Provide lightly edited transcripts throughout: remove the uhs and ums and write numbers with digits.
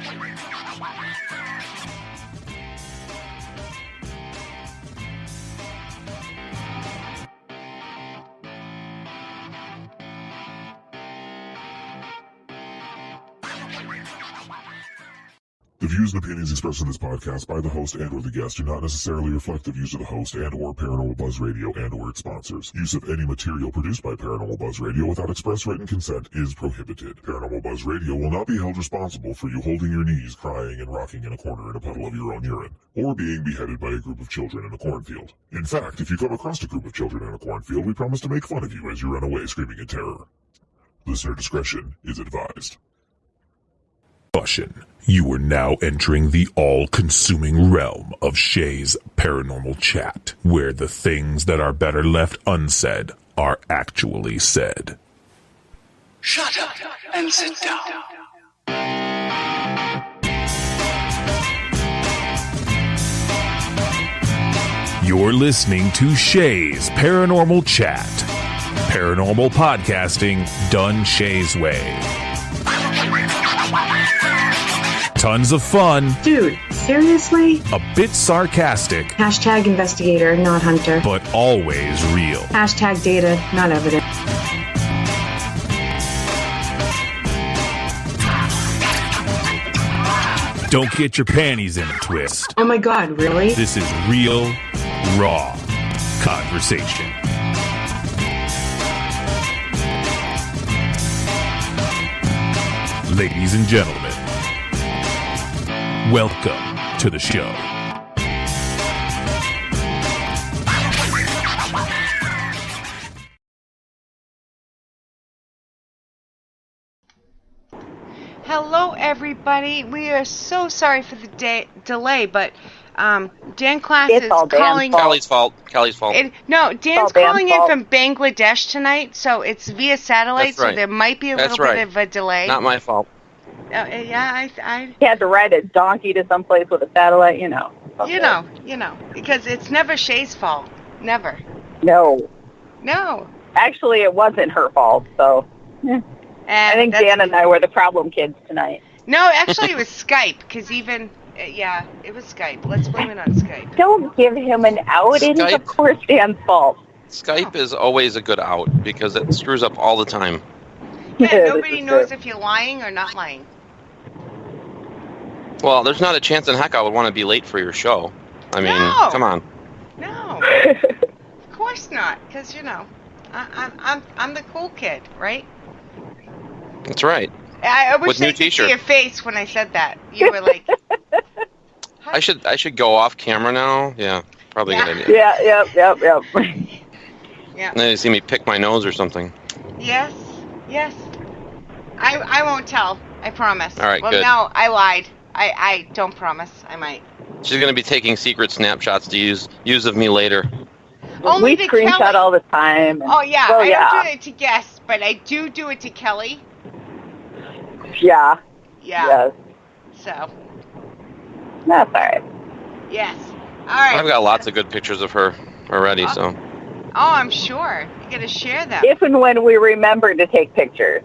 The views and opinions expressed in this podcast by the host and or the guest do not necessarily reflect the views of the host and or Paranormal Buzz Radio and or its sponsors. Use of any material produced by Paranormal Buzz Radio without express written consent is prohibited. Paranormal Buzz Radio will not be held responsible for you holding your knees, crying, and rocking in a corner in a puddle of your own urine, or being beheaded by a group of children in a cornfield. In fact, if you come across a group of children in a cornfield, we promise to make fun of you as you run away screaming in terror. Listener discretion is advised. Caution. You are now entering the all-consuming realm of Shay's Paranormal Chat, where the things that are better left unsaid are actually said. Shut up and sit down. You're listening to Shay's Paranormal Chat. Paranormal podcasting done Shay's way. Tons of fun. Dude, seriously? A bit sarcastic. Hashtag investigator, not hunter. But always real. Hashtag data, not evidence. Don't get your panties in a twist. Oh my god, really? This is real, raw conversation. Ladies and gentlemen, welcome to the show. Hello, everybody. We are so sorry for the delay, but Dan Klaes is calling. Callie's fault. No, Dan's calling in from Bangladesh tonight, so it's via satellite. That's right. So there might be a little bit of a delay. Not my fault. Yeah, I. He had to ride a donkey to someplace with a satellite, you know. Okay. You know, because it's never Shay's fault. Never. No. Actually, it wasn't her fault, so. I think Dan and I were the problem kids tonight. No, actually, it was Skype, because even. Yeah, it was Skype. Let's blame it on Skype. Don't give him an out. It is, of course, Dan's fault. Skype is always a good out because it screws up all the time. Yeah, nobody knows if you're lying or not lying. Well, there's not a chance in heck I would want to be late for your show. I mean, come on. No, of course not. Because I'm the cool kid, right? That's right. I wish With they new could see t-shirt. your face when I said that. You were like, I should go off camera now. Yeah, probably a good idea. Yeah, yep. Yeah. And then you see me pick my nose or something. Yes. I won't tell. I promise. All right, well, good. no, I lied. I don't promise. I might. She's going to be taking secret snapshots to use of me later. Only we to screenshot Kelly. all the time. Oh, yeah. Well, I don't do it to guests, but I do it to Kelly. Yeah. Yeah. Yes. So. That's all right. Yes. All right. I've got lots of good pictures of her already, so. Oh, I'm sure. You got to share them. If and when we remember to take pictures.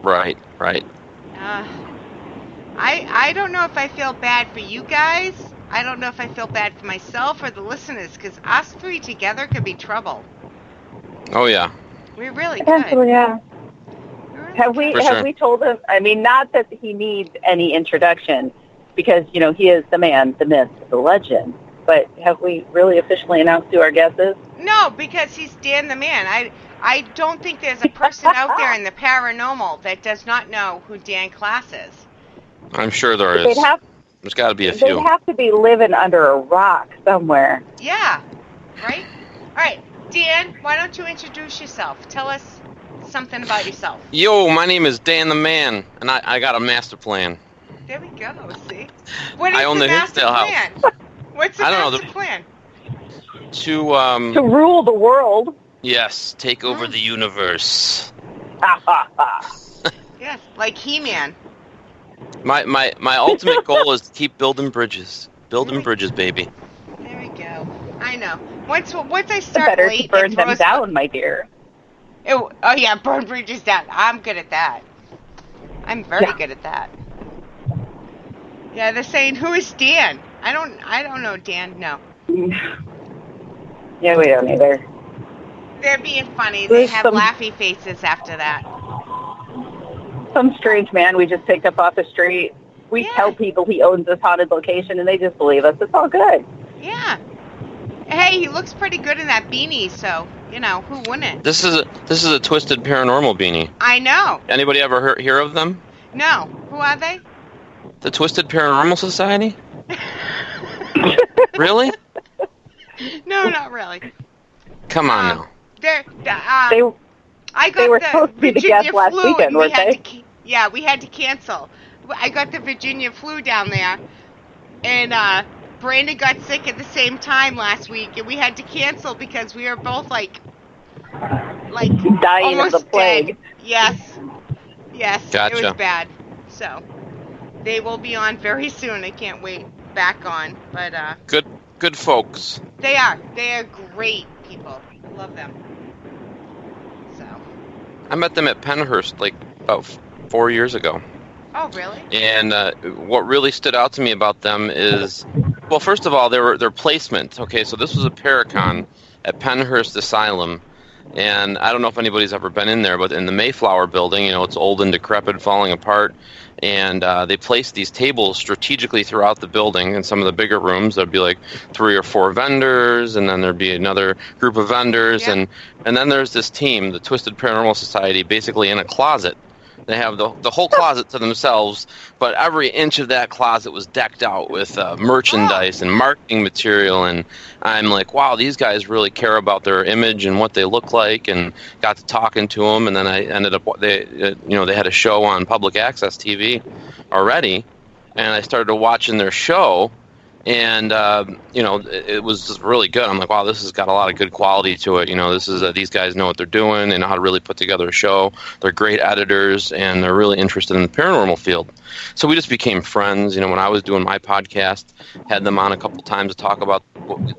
Right. I don't know if I feel bad for you guys. I don't know if I feel bad for myself or the listeners, because us three together could be trouble. Oh, yeah. We're really good. Absolutely, yeah. We're really Have we told him? I mean, not that he needs any introduction, because he is the man, the myth, the legend. But have we really officially announced who our guest is? No, because he's Dan the Man. I don't think there's a person out there in the paranormal that does not know who Dan Klaes is. I'm sure there is. There's got to be a few. They'd have to be living under a rock somewhere. Yeah, right? All right, Dan, why don't you introduce yourself? Tell us something about yourself. Yo, my name is Dan the Man, and I got a master plan. There we go, see? What is I own the master Hinsdale plan? house. What's the I don't know, master plan? To rule the world. Yes, take over the universe. Yes, like He-Man. My ultimate goal is to keep building bridges. Building bridges, baby. There we go. I know. Once I It's start better late, to burn it them throws down, my dear. Oh yeah, burn bridges down. I'm good at that. I'm very good at that. Yeah, they're saying, who is Dan? I don't know Dan, no. Yeah, we don't either. They're being funny. There's They have some- laughy faces after that. Some strange man we just picked up off the street. We tell people he owns this haunted location, and they just believe us. It's all good. Yeah. Hey, he looks pretty good in that beanie, so, you know, who wouldn't? This is a Twisted Paranormal beanie. I know. Anybody ever hear of them? No. Who are they? The Twisted Paranormal Society? Really? No, not really. Come on now. They were supposed to be the guests last weekend, weren't they? Yeah, we had to cancel. I got the Virginia flu down there, and Brandon got sick at the same time last week, and we had to cancel because we were both like dying of almost the plague. dead. Yes, Gotcha. It was bad. So they will be on very soon. I can't wait back on, but Good folks. they are great people. I love them. So. I met them at Pennhurst like about 4 years ago. Oh, really? And what really stood out to me about them is, well, first of all, their placement. Okay, so this was a Paracon at Pennhurst Asylum, and I don't know if anybody's ever been in there, but in the Mayflower building, you know, it's old and decrepit, falling apart, and they placed these tables strategically throughout the building. In some of the bigger rooms, there'd be like 3 or 4 vendors, and then there'd be another group of vendors, and then there's this team, the Twisted Paranormal Society, basically in a closet. They have the whole closet to themselves, but every inch of that closet was decked out with merchandise and marketing material. And I'm like, wow, these guys really care about their image and what they look like. And got to talking to them, and then I ended up they had a show on public access TV already, and I started watching their show. And it was just really good. I'm like, wow, this has got a lot of good quality to it. You know, this is these guys know what they're doing. They know how to really put together a show. They're great editors, and they're really interested in the paranormal field. So we just became friends. You know, when I was doing my podcast, had them on a couple times to talk about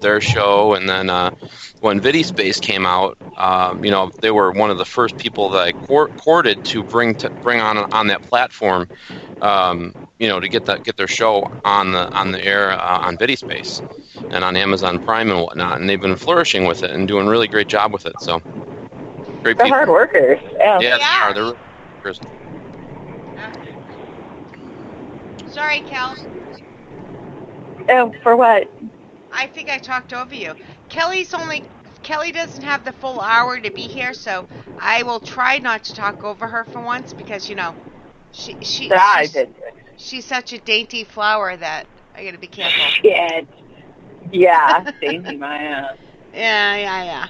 their show. And then when VidiSpace came out, they were one of the first people that I courted to bring on that platform. To get their show on the air on VidiSpace and on Amazon Prime and whatnot, and they've been flourishing with it and doing a really great job with it. So great They're people. hard workers. Yeah. Yeah, they are. They're really workers. Sorry, Kel. Oh, for what? I think I talked over you. Kelly doesn't have the full hour to be here, so I will try not to talk over her for once because, you know, she's such a dainty flower that I gotta be careful. Shit. Yeah, dainty my ass. Yeah.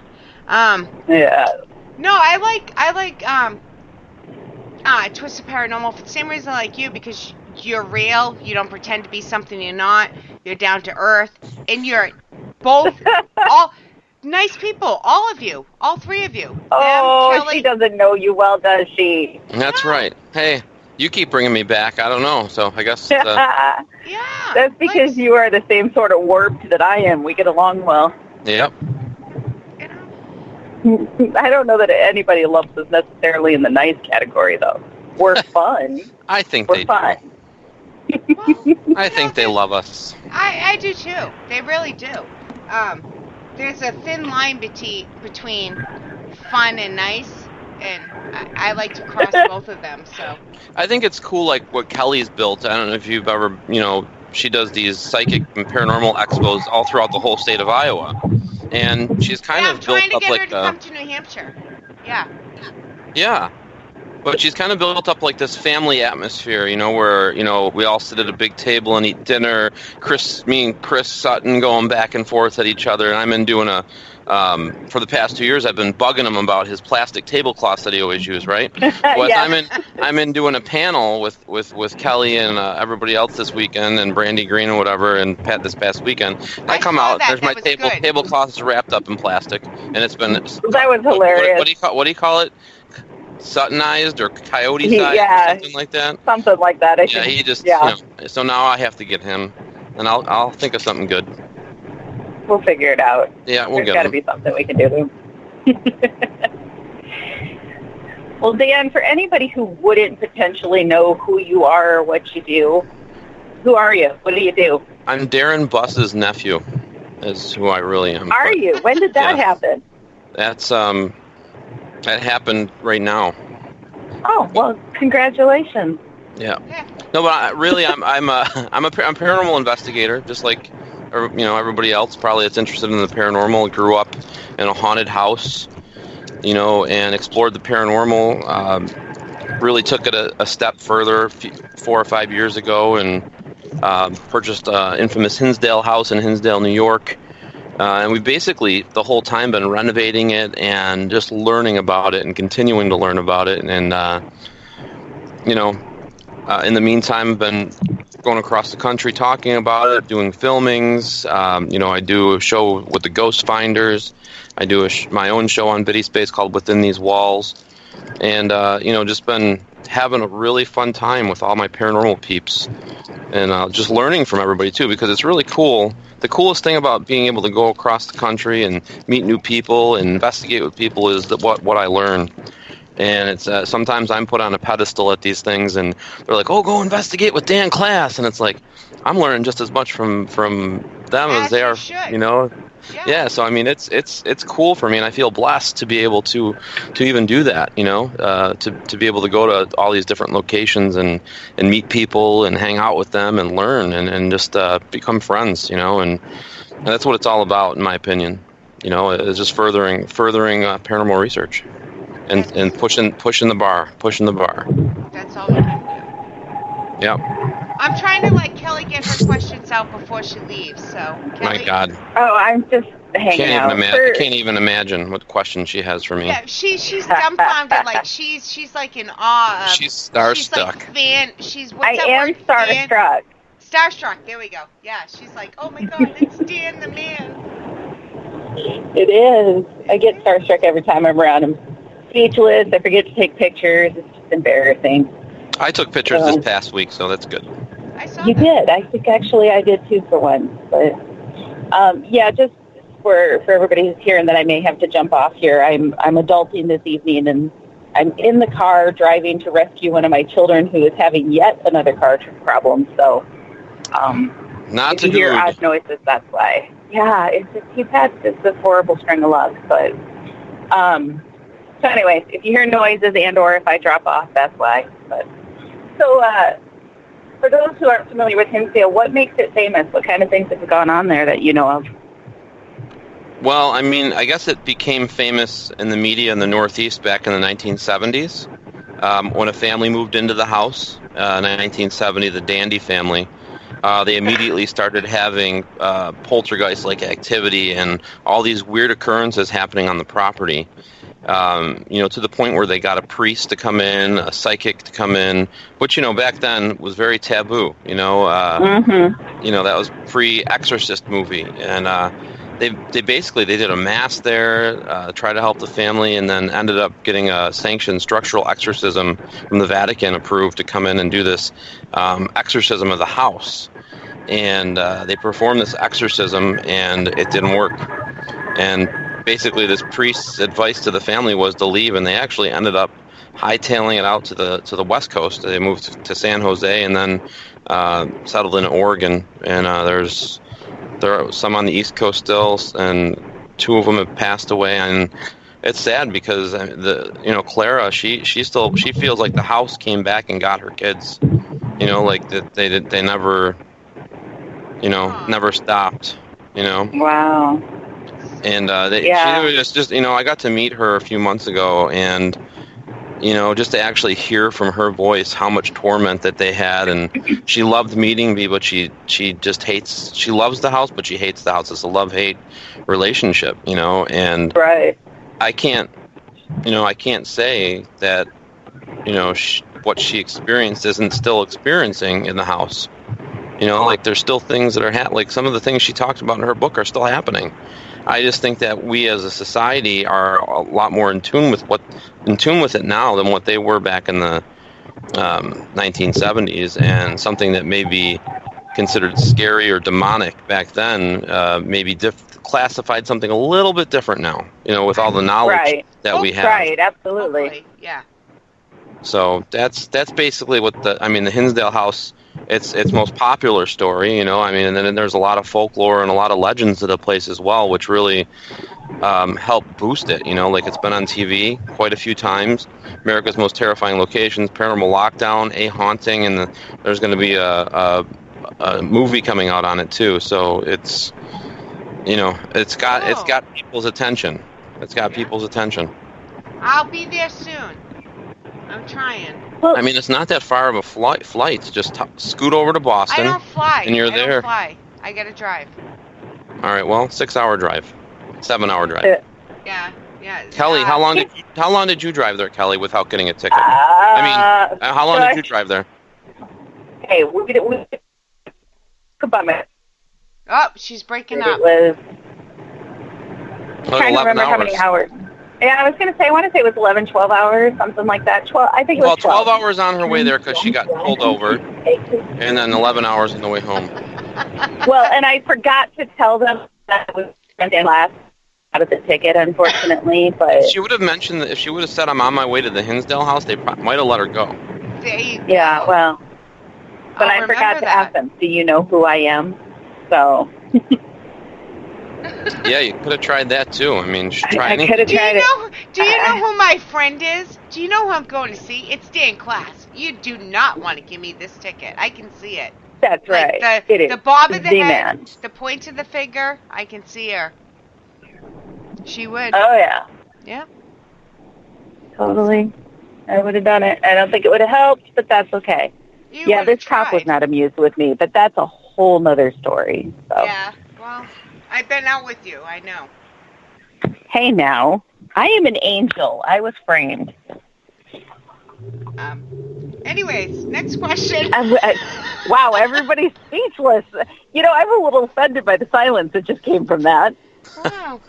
Yeah. No, I like Twisted Paranormal for the same reason I like you, because you're real, you don't pretend to be something you're not, you're down to earth, and you're both all nice people, all of you, all 3 of you. Oh, Them, Kelly. she doesn't know you well, does she? That's right. Hey, you keep bringing me back. I don't know, so I guess. Yeah. That's because you are the same sort of warped that I am. We get along well. Yep. I don't know that anybody loves us necessarily in the nice category, though. We're fun. I think We're fun. I think they love us. I do too. They really do. There's a thin line between fun and nice, and I like to cross both of them. So I think it's cool, like what Kelly's built. I don't know if you've ever, she does these psychic and paranormal expos all throughout the whole state of Iowa, and she's kind of built up like. I'm trying to get her to come to New Hampshire. Yeah. Yeah. But she's kind of built up like this family atmosphere, where, we all sit at a big table and eat dinner. Me and Chris Sutton going back and forth at each other. And I've been doing for the past 2 years, I've been bugging him about his plastic tablecloths that he always uses, right? But Yeah. I'm in doing a panel with Kelly and everybody else this weekend, and Brandy Green and whatever, and Pat this past weekend. I come out, there's my tablecloths wrapped up in plastic, and it's been. That was hilarious. What do you call it? Suttonized or coyote-sized or something like that. Something like that. I think. He just. Yeah. So now I have to get him, and I'll think of something good. We'll figure it out. Yeah, we'll There's get got to him. be something we can do. Well, Dan, for anybody who wouldn't potentially know who you are or what you do, Who are you? What do you do? I'm Darren Buss's nephew, is who I really am. Are you? When did that happen? That's that happened right now. Oh, well, congratulations. Yeah. No, but I'm a paranormal investigator, just like everybody else probably that's interested in the paranormal. Grew up in a haunted house, and explored the paranormal. Really took it a step further 4 or 5 years ago, and purchased infamous Hinsdale house in Hinsdale, New York. And we've basically the whole time been renovating it and just learning about it and continuing to learn about it. And, in the meantime, been going across the country talking about it, doing filmings. I do a show with the Ghost Finders. I do my own show on Biddy Space called Within These Walls. And, just been having a really fun time with all my paranormal peeps. And just learning from everybody, too, because it's really cool. The coolest thing about being able to go across the country and meet new people and investigate with people is what I learn. And it's sometimes I'm put on a pedestal at these things, and they're like, "Oh, go investigate with Dan Klaes," and it's like I'm learning just as much from them as they are, Yeah. So I mean, it's cool for me, and I feel blessed to be able to even do that. To be able to go to all these different locations and meet people and hang out with them and learn and just become friends. And that's what it's all about, in my opinion. It's just furthering paranormal research. And pushing the bar. That's all we can do. Yep. I'm trying to let Kelly get her questions out before she leaves. So, Kelly. My God. Oh, I'm just hanging out. I can't even imagine what question she has for me. Yeah, she's dumbfounded. Like she's like in awe. She's starstruck. She's I am starstruck. Starstruck. There we go. Yeah, she's like, oh my God, it's Dan the man. It is. I get starstruck every time I'm around him. Speechless. I forget to take pictures. It's just embarrassing. I took pictures this past week, so that's good. I saw you that. did. I think actually I did too for one. But just for everybody who's here and that I may have to jump off here, I'm adulting this evening, and I'm in the car driving to rescue one of my children who is having yet another car problem. So not if to you hear odd noises, that's why. Yeah, he's had this horrible string of luck, but. So anyways, if you hear noises and or if I drop off, that's why. But so for those who aren't familiar with Hinsdale, what makes it famous? What kind of things have gone on there that you know of? Well, I mean, I guess it became famous in the media in the Northeast back in the 1970s when a family moved into the house in 1970, the Dandy family. They immediately started having poltergeist-like activity and all these weird occurrences happening on the property. To the point where they got a priest to come in, a psychic to come in, which, back then was very taboo, that was pre-Exorcist movie. And they did a mass there, tried to help the family, and then ended up getting a sanctioned structural exorcism from the Vatican approved to come in and do this exorcism of the house. And they performed this exorcism, and it didn't work. And basically, this priest's advice to the family was to leave, and they actually ended up hightailing it out to the West Coast. They moved to San Jose and then settled in Oregon. And there are some on the East Coast still, and 2 of them have passed away. And it's sad because Clara, she feels like the house came back and got her kids. Like that they never stopped. Wow. And she was just I got to meet her a few months ago, and just to actually hear from her voice how much torment that they had, and she loved meeting me, but she loves the house, but she hates the house. It's a love-hate relationship, and right. I can't say that what she experienced isn't still experiencing in the house. Like there's still things that are like some of the things she talked about in her book are still happening. I just think that we as a society are a lot more in tune with it now than what they were back in the 1970s, and something that may be considered scary or demonic back then may be classified something a little bit different now, with all the knowledge that we have. Right, absolutely. Hopefully, yeah. So that's basically what the Hinsdale house its most popular story, I mean, and then there's a lot of folklore and a lot of legends of the place as well, which really help boost it. Like it's been on TV quite a few times. America's Most Terrifying Locations, Paranormal Lockdown, A Haunting, and there's going to be a movie coming out on it too. So it's got people's attention. It's got people's attention. I'll be there soon. I'm trying. I mean, it's not that far of a flight. Just scoot over to Boston. I don't fly. And you're I there. don't fly. I gotta drive. All right. Well, 6-hour drive, 7-hour drive. Yeah. Kelly, how long did you drive there, Kelly, without getting a ticket? How long did you drive there? Hey, we goodbye. Oh, she's breaking up. It was. Like Trying to remember how many hours. Yeah, I was going to say, I want to say it was 11, 12 hours, something like that. 12. I think it was 12. 12 hours on her way there because she got pulled over, and then 11 hours on the way home. Well, and I forgot to tell them that it was Dan Klaes out of the ticket, unfortunately. But she would have mentioned that if she would have said, I'm on my way to the Hinsdale house, they might have let her go. There you go. Yeah, well, but I forgot to ask them, do you know who I am? So... Yeah, you could have tried that too. I mean, I could have tried it. Do you know who my friend is? Do you know who I'm going to see? It's Dan Klaes. You do not want to give me this ticket. I can see it. That's right. It is. The bob of the head, man. the point of the finger, I can see her. She would. Oh, yeah. Yeah. Totally. I would have done it. I don't think it would have helped, but that's okay. You this cop was not amused with me, but that's a whole nother story. So. Yeah, well... I've been out with you, I know. Hey now, I am an angel. I was framed. Anyways, next question. Wow, everybody's speechless. I'm a little offended by the silence that just came from that. Wow.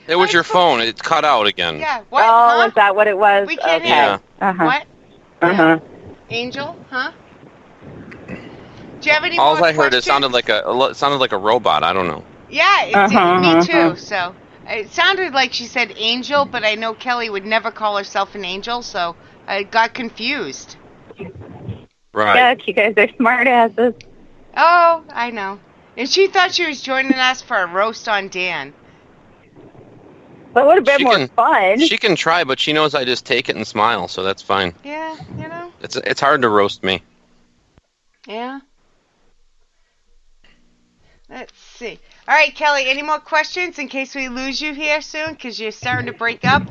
It was your phone. It cut out again. Yeah. What? Oh, is that what it was? We can't okay. hear. Yeah. What? Uh-huh. Angel? Huh? Do you have any All more I heard, questions? it sounded like a robot. I don't know. Yeah, it did. Me too. So it sounded like she said angel, but I know Kelly would never call herself an angel, so I got confused. Right. Yeah, you guys are smart asses. Oh, I know. And she thought she was joining us for a roast on Dan. That would have been more fun. She can try, but she knows I just take it and smile, so that's fine. Yeah, It's hard to roast me. Yeah. Let's see. All right, Kelly, any more questions in case we lose you here soon because you're starting to break up?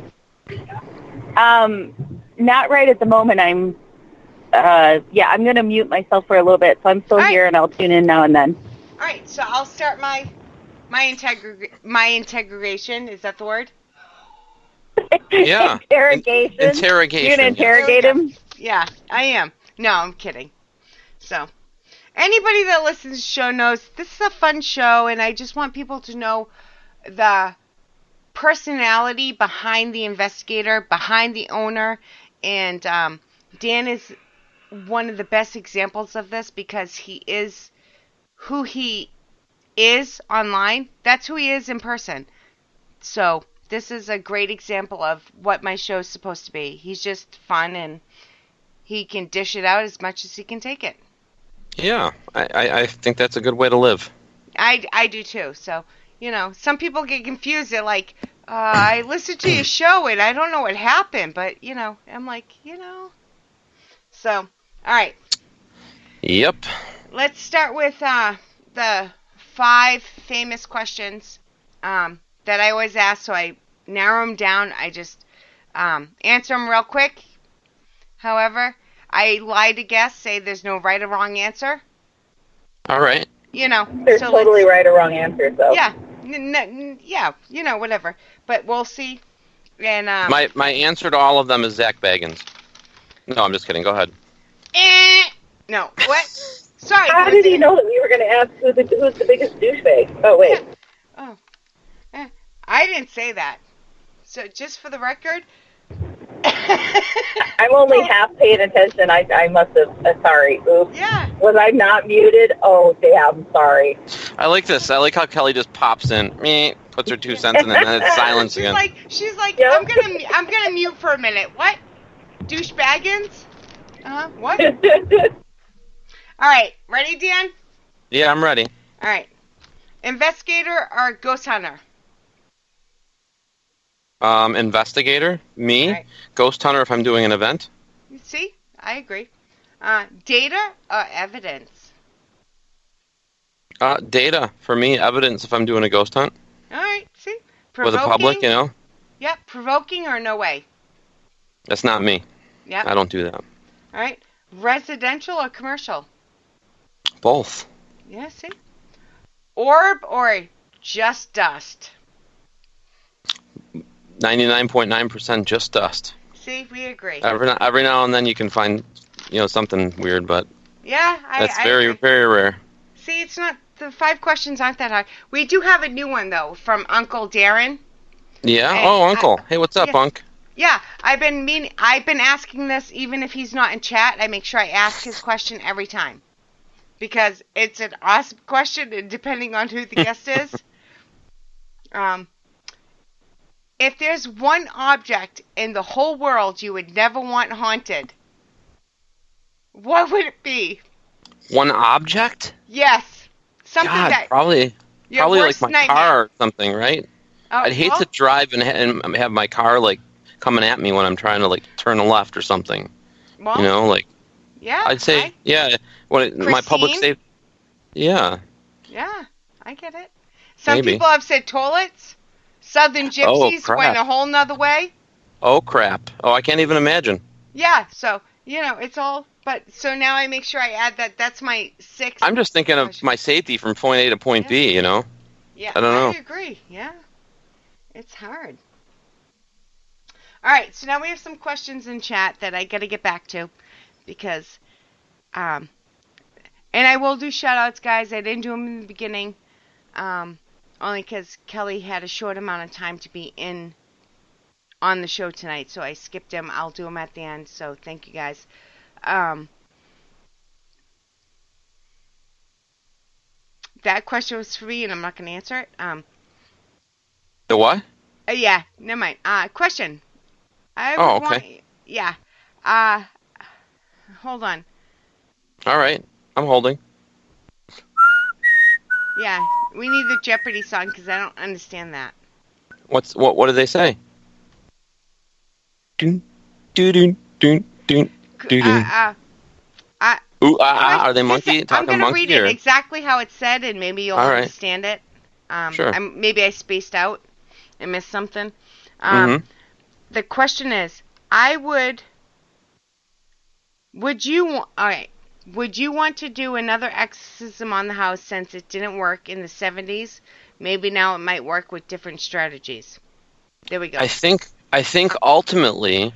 Not right at the moment. I'm going to mute myself for a little bit, so I'm still here and I'll tune in now and then. All right, so I'll start my integration. Is that the word? Yeah. Interrogation. Interrogation. You gonna interrogate him? Yeah, I am. No, I'm kidding. So, anybody that listens to the show knows this is a fun show, and I just want people to know the personality behind the investigator, behind the owner, and Dan is one of the best examples of this because he is who he is online. That's who he is in person. So this is a great example of what my show is supposed to be. He's just fun, and he can dish it out as much as he can take it. Yeah, I think that's a good way to live. I do too. So, some people get confused. They're like, I listened to your show and I don't know what happened, but, I'm like, So, all right. Yep. Let's start with the 5 famous questions that I always ask, so I narrow them down. I just answer them real quick. However, I lie to guests, say there's no right or wrong answer. All right. There's so totally right or wrong answer, so. Yeah. Whatever. But we'll see. And my answer to all of them is Zach Baggins. No, I'm just kidding. Go ahead. No. What? Sorry. How did he know that we were going to ask who's the biggest douchebag? Oh, wait. Oh. I didn't say that. So just for the record. I'm only half paying attention. I must have. Sorry. Oops. Yeah. Was I not muted? Oh, damn. Sorry. I like this. I like how Kelly just pops in, puts her 2 cents in, and then it's silence again. She's like, Yep. I'm gonna mute for a minute. What? Douchebaggins? What? All right. Ready, Dan? Yeah, I'm ready. All right. Investigator or ghost hunter? Investigator, me. All right. Ghost hunter if I'm doing an event. You see? I agree. Data or evidence? Data for me. Evidence if I'm doing a ghost hunt. All right. See? With the public, you know. Yep. Provoking or no way? That's not me. Yep. I don't do that. All right. Residential or commercial? Both. Yeah, see? Orb or just dust? 99.9% just dust. See, we agree. Every now and then you can find, something weird, but yeah, that's I very, agree. very rare. See, it's not, the 5 questions aren't that hard. We do have a new one, though, from Uncle Darren. Yeah? And Uncle. Hey, what's up, yeah. Unc? Yeah, I've been asking this, even if he's not in chat, I make sure I ask his question every time. Because it's an awesome question, and depending on who the guest is. If there's one object in the whole world you would never want haunted, what would it be? One object? Yes. Something God, that... probably like worst my nightmare. car or something, right? Oh, I'd hate to drive and have my car, coming at me when I'm trying to, turn left or something. Well, yeah. I'd say, my public safety... Yeah. Yeah, I get it. Some Maybe. people have said toilets. Southern gypsies crap. went a whole nother way. Oh, crap. Oh, I can't even imagine. Yeah, so, it's all... But, so now I make sure I add that. That's my 6th. I'm just thinking of my safety from point A to point B, Yeah, I don't know. I agree. Yeah. It's hard. All right, so now we have some questions in chat that I got to get back to. Because, and I will do shout-outs, guys. I didn't do them in the beginning. Only because Kelly had a short amount of time to be on the show tonight. So I skipped him. I'll do them at the end. So thank you, guys. That question was for me, and I'm not going to answer it. The what? Yeah, never mind. Question. Okay. Yeah. Hold on. All right. I'm holding. Yeah, we need the Jeopardy song because I don't understand that. What do they say? Doon, doon, doon, doon, doon. Ooh, are they monkey? I'm going to read or? it exactly how it said, and maybe you'll understand it. Sure. Maybe I spaced out and missed something. The question is, would you want to do another exorcism on the house since it didn't work in the 70s? Maybe now it might work with different strategies. There we go. I think ultimately,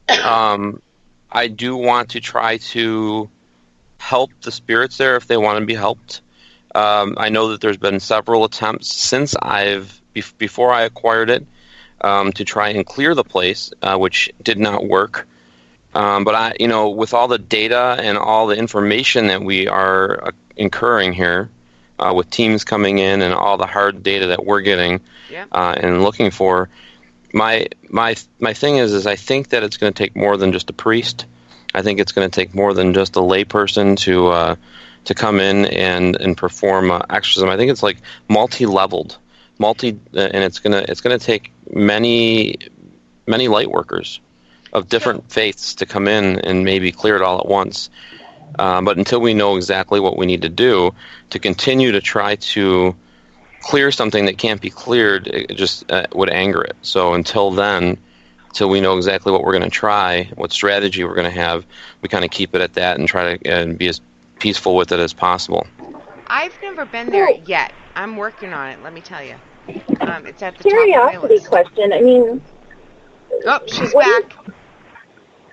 I do want to try to help the spirits there if they want to be helped. I know that there's been several attempts since before I acquired it to try and clear the place, which did not work. But with all the data and all the information that we are incurring here, with teams coming in and all the hard data that we're getting and looking for, my thing is I think that it's going to take more than just a priest. I think it's going to take more than just a layperson to come in and perform exorcism. I think it's multi-leveled, and it's gonna take many light workers of different faiths to come in and maybe clear it all at once. But until we know exactly what we need to do to continue to try to clear something that can't be cleared, it just would anger it. So until then, till we know exactly what we're going to try, what strategy we're going to have, we kind of keep it at that and try to be as peaceful with it as possible. I've never been there yet. I'm working on it, let me tell you. It's at the top Curiosity of my list. question. I mean... Oh, she's back.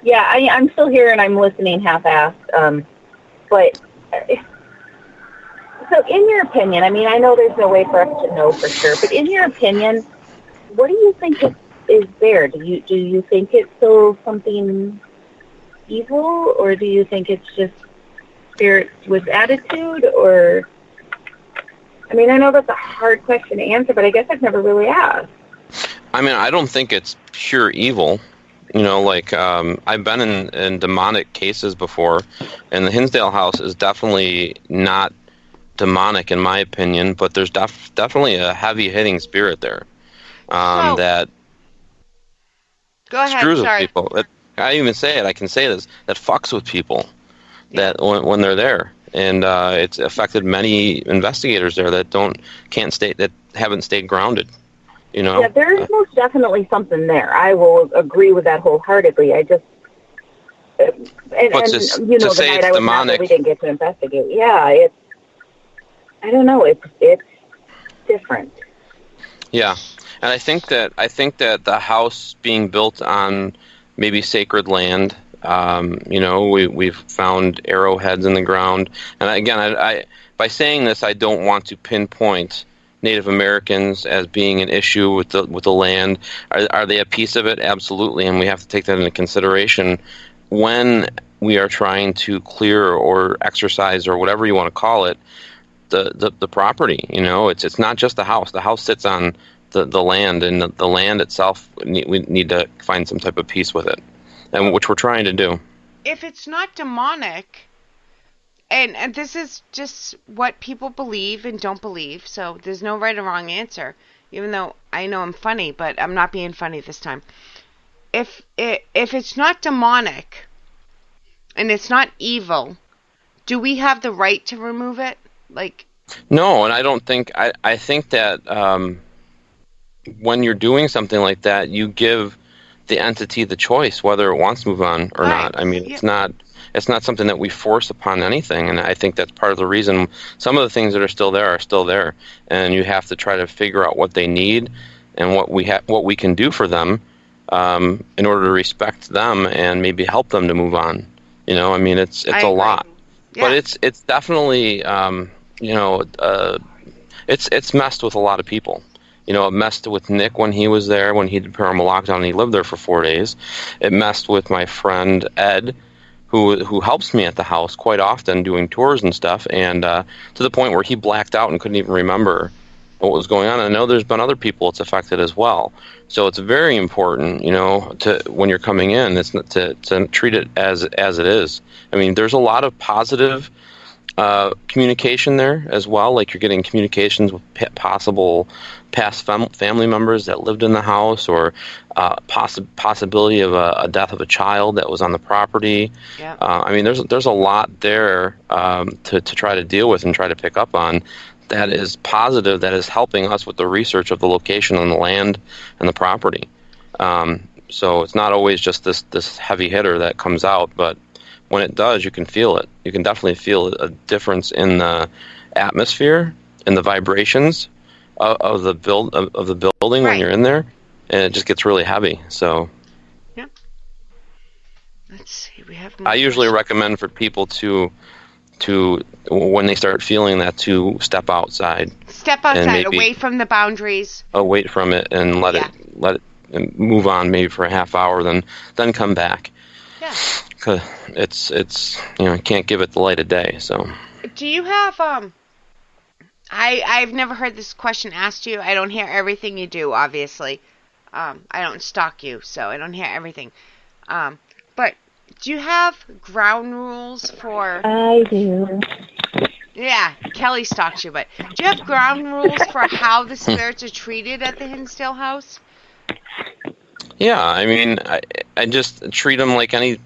Yeah, I'm still here and I'm listening half-assed. But, so in your opinion, I mean, I know there's no way for us to know for sure, but in your opinion, what do you think is there? Do you think it's still something evil, or do you think it's just spirits with attitude, or... I mean, I know that's a hard question to answer, but I guess I've never really asked. I mean, I don't think it's pure evil. You know, like I've been in demonic cases before, and the Hinsdale house is definitely not demonic in my opinion, but there's definitely a heavy hitting spirit there that go ahead. screws Sorry. with people. I even say it. I can say this, that fucks with people that when they're there, and it's affected many investigators there that haven't stayed grounded. You know? Yeah, there's most definitely something there. I will agree with that wholeheartedly. I just, and you know, the night I was demonic, we didn't get to investigate. Yeah, I don't know. It's different. Yeah, and I think that the house being built on maybe sacred land. You know, we've found arrowheads in the ground, and again, I by saying this, I don't want to pinpoint Native Americans as being an issue with the land. Are they a piece of it? Absolutely, and we have to take that into consideration when we are trying to clear or exercise or whatever you want to call it the property. You know, it's not just the house. The house sits on the land, and the land itself. We need to find some type of peace with it, and which we're trying to do. If it's not demonic. And this is just what people believe and don't believe, so there's no right or wrong answer. Even though I know I'm funny, but I'm not being funny this time. If it's not demonic and it's not evil, do we have the right to remove it? Like, no, and I don't think I think that when you're doing something like that, you give the entity the choice whether it wants to move on or not. I mean, it's not something that we force upon anything, and I think that's part of the reason some of the things that are still there, and you have to try to figure out what they need and what we can do for them in order to respect them and maybe help them to move on. You know, I mean, it's a lot, but it's definitely you know, it's messed with a lot of people. You know, it messed with Nick when he was there, when he did paranormal lockdown and he lived there for 4 days. It messed with my friend Ed, who helps me at the house quite often doing tours and stuff, and to the point where he blacked out and couldn't even remember what was going on. I know there's been other people it's affected as well. So it's very important, you know, to when you're coming in, it's not to treat it as it is. I mean, there's a lot of positive communication there as well. Like you're getting communications with possible past family members that lived in the house, or possibility of a death of a child that was on the property. Yeah. I mean, there's a lot there to try to deal with and try to pick up on. That is positive. That is helping us with the research of the location on the land and the property. So it's not always just this heavy hitter that comes out, but when it does, you can feel it. You can definitely feel a difference in the atmosphere and the vibrations of the building when you're in there, and it just gets really heavy. So, yeah. Let's see. We have. I usually recommend for people to when they start feeling that, to step outside. Step outside, away from the boundaries. Away from it, and let it move on, maybe for a half hour, then come back. Yeah. Cause it's you know, can't give it the light of day. So. Do you have I've never heard this question asked you. I don't hear everything you do, obviously. I don't stalk you, so I don't hear everything. But do you have ground rules for... I do. Yeah, Kelly stalks you, but do you have ground rules for how the spirits are treated at the Hinsdale house? Yeah, I mean, I just treat them like you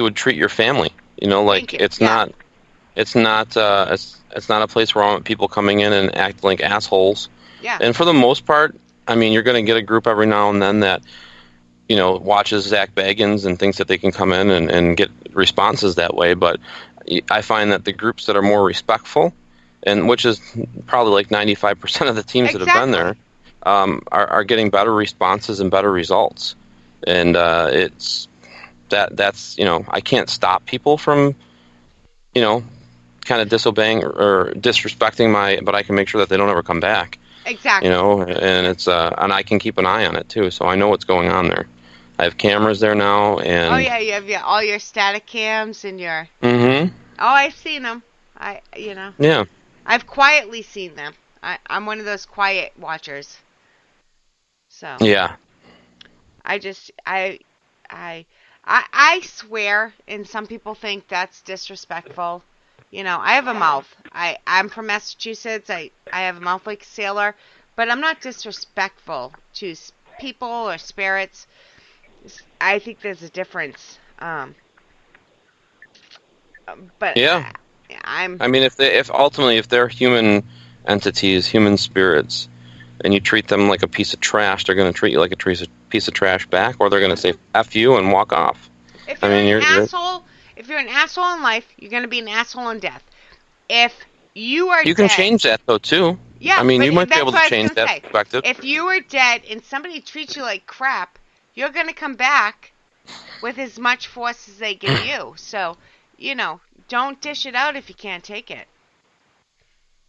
would treat your family. You know, like it's not a place where I want people coming in and act like assholes. Yeah. And for the most part, I mean, you're going to get a group every now and then that, you know, watches Zach Baggins and thinks that they can come in and get responses that way. But I find that the groups that are more respectful, and which is probably like 95% of the teams that have been there, are getting better responses and better results. And it's that's, you know, I can't stop people from, you know, kind of disobeying or disrespecting but I can make sure that they don't ever come back. Exactly. You know, and it's and I can keep an eye on it too, so I know what's going on there. I have cameras there now, and oh yeah, you have all your static cams and your. Mm-hmm. Oh, I've seen them. Yeah. I've quietly seen them. I'm one of those quiet watchers. So. Yeah. I I swear, and some people think that's disrespectful. You know, I have a mouth. I'm from Massachusetts. I have a mouth like a sailor, but I'm not disrespectful to people or spirits. I think there's a difference. But Yeah. I mean, if they're human entities, human spirits, and you treat them like a piece of trash, they're going to treat you like a piece of trash back, or they're going to say "F you" and walk off. If you're an asshole, if you're an asshole in life, you're going to be an asshole in death. If you are You dead, can change that though too. Yeah, I mean, but you might be that's able what to I was change gonna that say. perspective. If you are dead and somebody treats you like crap, you're going to come back with as much force as they give you. So, you know, don't dish it out if you can't take it.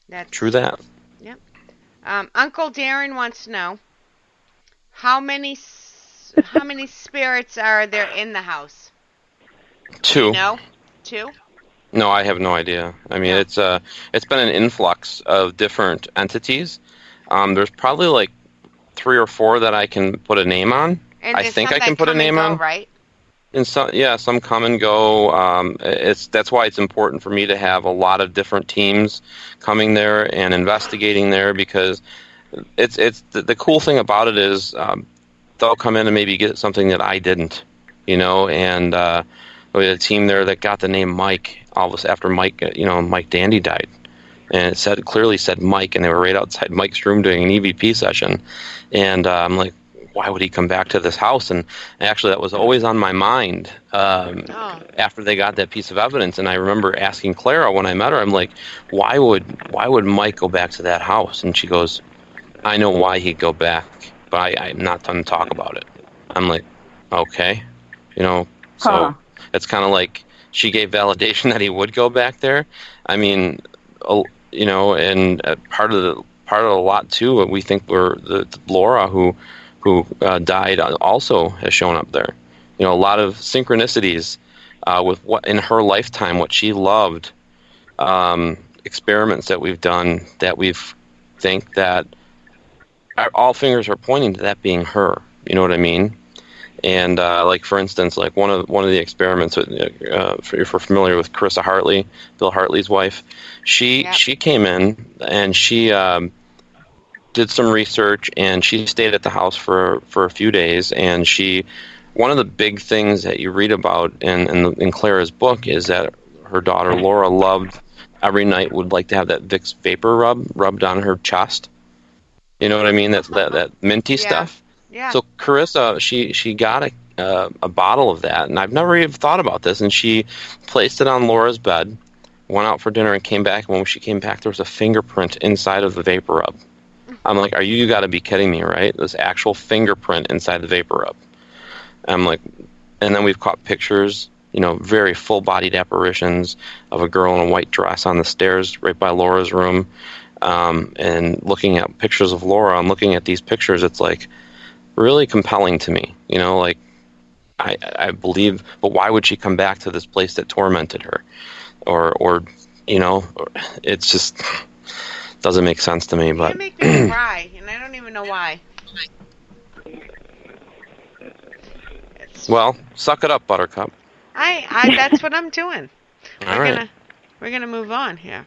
That's True that. Yep. Uncle Darren wants to know how many spirits are there in the house? 2. No, 2. No, I have no idea. I mean, it's been an influx of different entities. There's probably like 3 or 4 that I can put a name on. And I think I can put a name on. Right. And some come and go. That's why it's important for me to have a lot of different teams coming there and investigating there, because it's the cool thing about it is they'll come in and maybe get something that I didn't, you know. And we had a team there that got the name Mike all of us after Mike Dandy died, and it clearly said Mike, and they were right outside Mike's room doing an EVP session, and I'm like, why would he come back to this house? And actually, that was always on my mind after they got that piece of evidence. And I remember asking Clara when I met her, I'm like, why would Mike go back to that house? And she goes, I know why he'd go back, but I'm not done to talk about it. I'm like, okay, you know. So it's kind of like she gave validation that he would go back there. I mean, you know, and part of the lot too. We think the Laura who died also has shown up there. You know, a lot of synchronicities with what in her lifetime, what she loved, experiments that we've done that think that all fingers are pointing to that being her. You know what I mean? And like for instance, like one of the experiments, if you're familiar with Carissa Hartley, Bill Hartley's wife, she came in and she did some research, and she stayed at the house for a few days. And one of the big things that you read about in Clara's book is that her daughter Laura loved every night would like to have that Vicks vapor rubbed on her chest. You know what I mean? That minty stuff. Yeah. So Carissa, she got a bottle of that, and I've never even thought about this. And she placed it on Laura's bed, went out for dinner, and came back. And when she came back, there was a fingerprint inside of the vapor rub. I'm like, you got to be kidding me, right? This actual fingerprint inside the vapor rub. I'm like, and then we've caught pictures, you know, very full-bodied apparitions of a girl in a white dress on the stairs right by Laura's room. And looking at pictures of Laura, I'm looking at these pictures, it's like really compelling to me. You know, like I believe, but why would she come back to this place that tormented her? Or you know, it's just doesn't make sense to me. But it make me cry, and I don't even know why. Well, suck it up, Buttercup. That's what I'm doing. We're gonna move on here.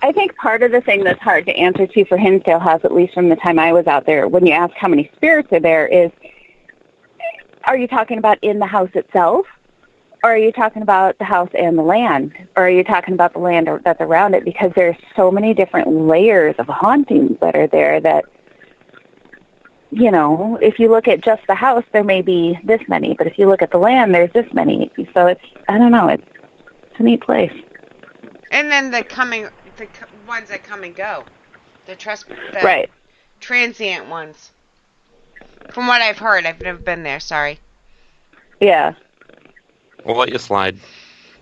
I think part of the thing that's hard to answer to for Hinsdale House, at least from the time I was out there, when you ask how many spirits are there, is, are you talking about in the house itself? Or are you talking about the house and the land? Or are you talking about the land that's around it? Because there's so many different layers of hauntings that are there that, you know, if you look at just the house, there may be this many. But if you look at the land, there's this many. So it's, I don't know, it's a neat place. And then the ones that come and go. The right. Transient ones. From what I've heard, I've never been there, sorry. Yeah. We'll let you slide.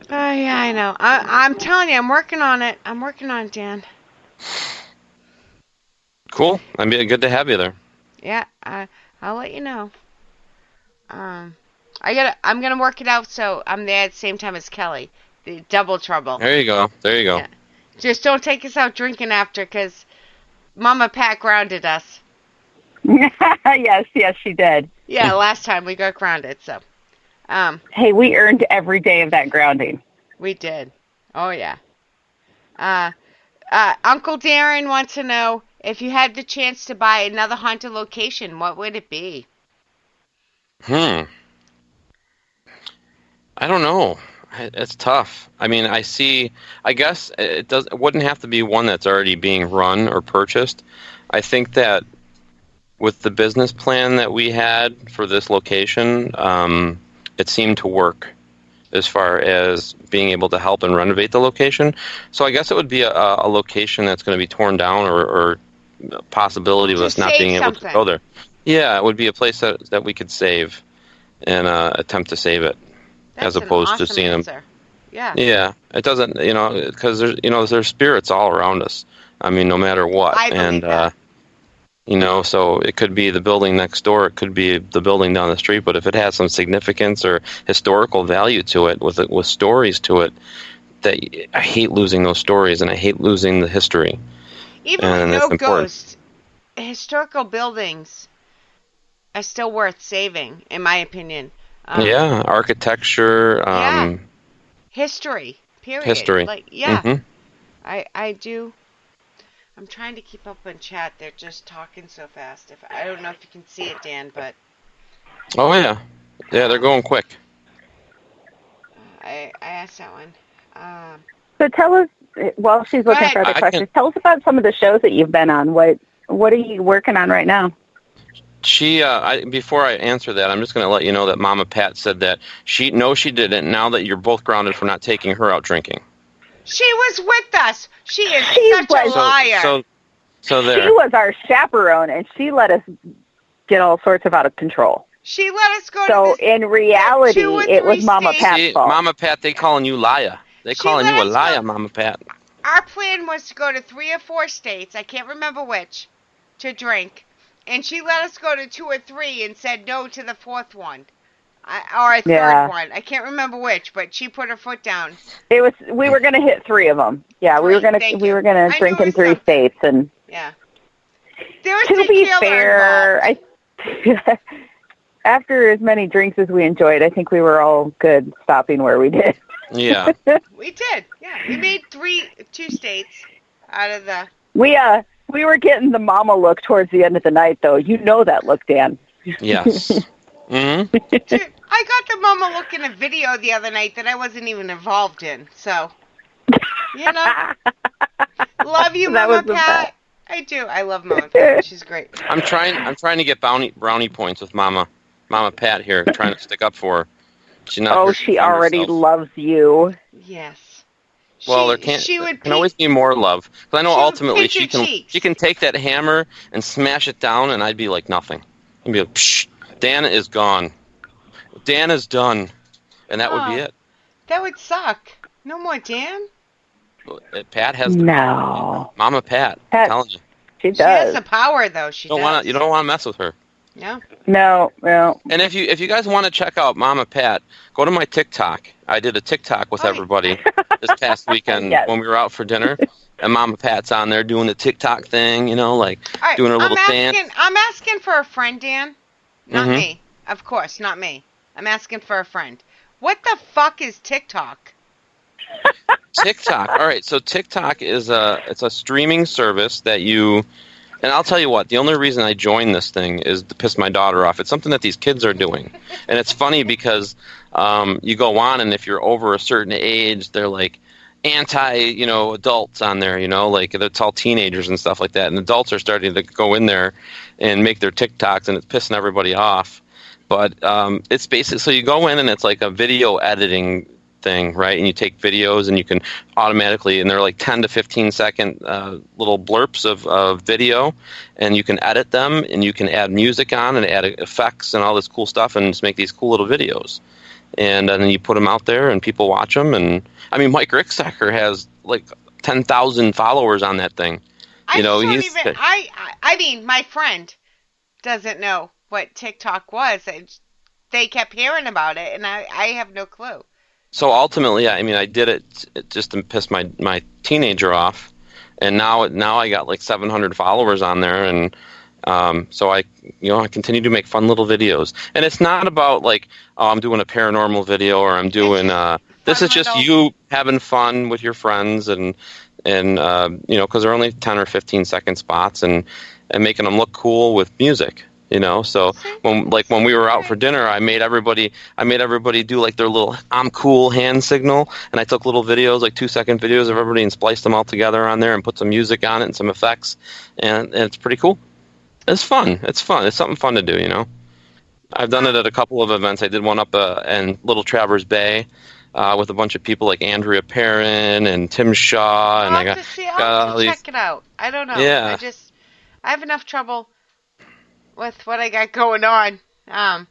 Oh, yeah, I know. I'm telling you, I'm working on it. Dan. Cool. I mean, good to have you there. Yeah, I'll let you know. I'm gonna work it out so I'm there at the same time as Kelly. The double trouble. There you go. Yeah. Just don't take us out drinking after, because Mama Pat grounded us. Yes, she did. Yeah, last time we got grounded, so. Hey, we earned every day of that grounding. We did. Oh, yeah. Uncle Darren wants to know, if you had the chance to buy another haunted location, what would it be? I don't know. It's tough. I mean, I guess it wouldn't have to be one that's already being run or purchased. I think that with the business plan that we had for this location, it seemed to work as far as being able to help and renovate the location. So I guess it would be a location that's going to be torn down or a possibility of us not being able to go there. Yeah, it would be a place that we could save and attempt to save it. That's as opposed awesome to seeing answer. them. Yeah. Yeah, it doesn't, because there's spirits all around us. I mean, no matter what. I believe that. So it could be the building next door, it could be the building down the street, but if it has some significance or historical value to it, with stories to it, I hate losing those stories and I hate losing the history. Even with no ghosts, historical buildings are still worth saving, in my opinion. Architecture. History. Period. History. I do. I'm trying to keep up on chat. They're just talking so fast. I don't know if you can see it, Dan, but. Oh yeah, they're going quick. I asked that one. So tell us, while she's looking for other questions, tell us about some of the shows that you've been on. What are you working on right now? Before I answer that, I'm just going to let you know that Mama Pat said that she didn't. Now that you're both grounded for not taking her out drinking. She was with us. She is such a liar. So there. She was our chaperone, and she let us get all sorts of out of control. She let us go. So in reality, it was Mama Pat's fault. Mama Pat, they calling you liar. They calling you a liar, Mama Pat. Our plan was to go to 3 or 4 states. I can't remember which to drink. And she let us go to 2 or 3 and said no to the 4th one. Or a 3rd one. I can't remember which, but she put her foot down. We were going to hit 3 of them. Yeah, we were going to drink in 3 states, and yeah. There was to be fair, after as many drinks as we enjoyed, I think we were all good stopping where we did. Yeah. We did. Yeah, we made 2 states out of the. We were getting the mama look towards the end of the night, though. You know that look, Dan. Yes. Mm-hmm. Dude, I got the mama look in a video the other night that I wasn't even involved in. So, love you, Mama Pat. I do. I love Mama Pat. She's great. I'm trying to get brownie points with Mama Pat here, trying to stick up for her. She already loves you. Yes. Well, there can always be more love. Because I know ultimately she can take that hammer and smash it down, and I'd be like nothing. I'd be like, psh, Dan is gone. Dan is done. And that would be it. That would suck. No more Dan? Pat has no. Mama Pat, I'm telling you. She does. She has the power, though. You don't want to mess with her. No. And if you guys want to check out Mama Pat, go to my TikTok. I did a TikTok with everybody this past weekend when we were out for dinner, and Mama Pat's on there doing the TikTok thing, doing her little dance. I'm asking for a friend, Dan. Not me. Of course, not me. I'm asking for a friend. What the fuck is TikTok? TikTok. All right, so TikTok is it's a streaming service that you. And I'll tell you what, the only reason I joined this thing is to piss my daughter off. It's something that these kids are doing. And it's funny because you go on, and if you're over a certain age, they're like adults on there, like it's all teenagers and stuff like that. And adults are starting to go in there and make their TikToks, and it's pissing everybody off. But it's basically, so you go in, and it's like a video editing thing, right? And you take videos, and you can automatically, and they're like 10 to 15 second little blurps of video, and you can edit them, and you can add music on and add effects and all this cool stuff, and just make these cool little videos. And then you put them out there, and people watch them. And I mean, Mike Ricksecker has like 10,000 followers on that thing. I mean, my friend doesn't know what TikTok was. They kept hearing about it, and I have no clue. So ultimately, I did it just to piss my teenager off, and now I got like 700 followers on there, and So I continue to make fun little videos, and it's not about like, oh, I'm doing a paranormal video or I'm doing. This is just you having fun with your friends, and because they're only 10 or 15 second spots, and making them look cool with music. So when we were out for dinner, I made everybody do like their little "I'm cool" hand signal, and I took little videos, like 2-second videos of everybody, and spliced them all together on there, and put some music on it and some effects, and it's pretty cool. It's fun. It's something fun to do. I've done it at a couple of events. I did one up in Little Traverse Bay with a bunch of people like Andrea Perrin and Tim Shaw, and I'll have to check it out. I don't know. Yeah. I have enough trouble with what I got going on. But